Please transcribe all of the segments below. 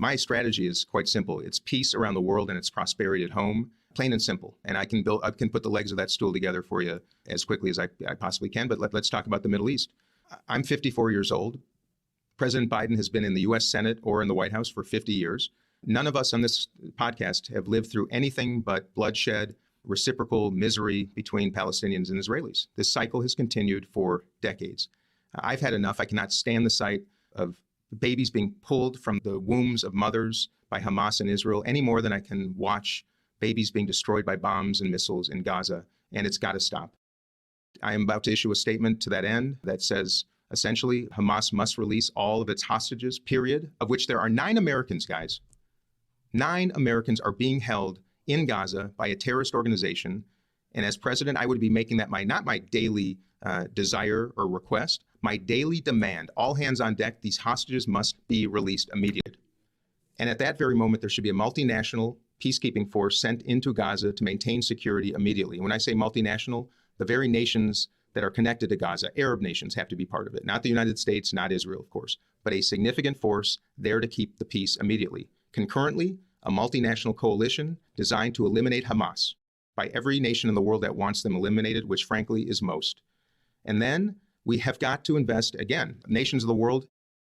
My strategy is quite simple. It's peace around the world and it's prosperity at home, plain and simple. And I can put the legs of that stool together for you as quickly as I possibly can. But let's talk about the Middle East. I'm 54 years old. President Biden has been in the U.S. Senate or in the White House for 50 years. None of us on this podcast have lived through anything but bloodshed, reciprocal misery between Palestinians and Israelis. This cycle has continued for decades. I've had enough. I cannot stand the sight of babies being pulled from the wombs of mothers by Hamas in Israel any more than I can watch babies being destroyed by bombs and missiles in Gaza, and it's got to stop. I am about to issue a statement to that end that says, essentially, Hamas must release all of its hostages, period, of which there are 9 Americans, guys. 9 Americans are being held in Gaza by a terrorist organization. And as president, I would be making that not my daily desire or request, my daily demand. All hands on deck, these hostages must be released immediately. And at that very moment, there should be a multinational peacekeeping force sent into Gaza to maintain security immediately. When I say multinational, the very nations that are connected to Gaza, Arab nations, have to be part of it. Not the United States, not Israel, of course, but a significant force there to keep the peace immediately. Concurrently, a multinational coalition designed to eliminate Hamas by every nation in the world that wants them eliminated, which frankly is most. And then we have got to invest, again, nations of the world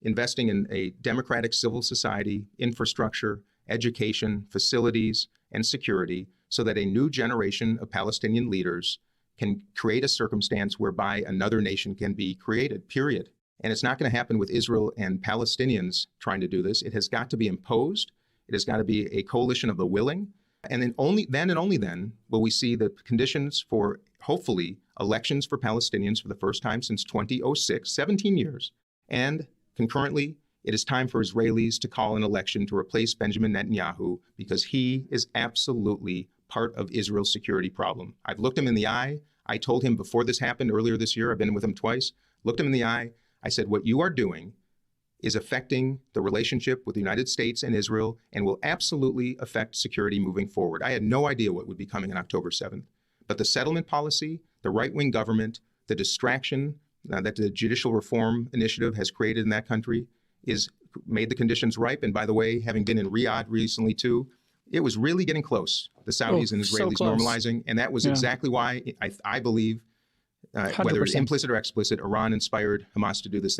investing in a democratic civil society, infrastructure, education, facilities, and security so that a new generation of Palestinian leaders can create a circumstance whereby another nation can be created, period. And it's not going to happen with Israel and Palestinians trying to do this. It has got to be imposed. It has got to be a coalition of the willing. And then only then will we see the conditions for, hopefully, elections for Palestinians for the first time since 2006, 17 years. And concurrently, it is time for Israelis to call an election to replace Benjamin Netanyahu because he is absolutely part of Israel's security problem. I've looked him in the eye. I told him before this happened earlier this year, I've been with him twice, looked him in the eye. I said, what you are doing is affecting the relationship with the United States and Israel and will absolutely affect security moving forward. I had no idea what would be coming on October 7th. But the settlement policy, the right-wing government, the distraction that the Judicial Reform Initiative has created in that country is made the conditions ripe. And by the way, having been in Riyadh recently too, it was really getting close, the Saudis and Israelis normalizing. And that was exactly why I believe, whether it's implicit or explicit, Iran inspired Hamas to do this.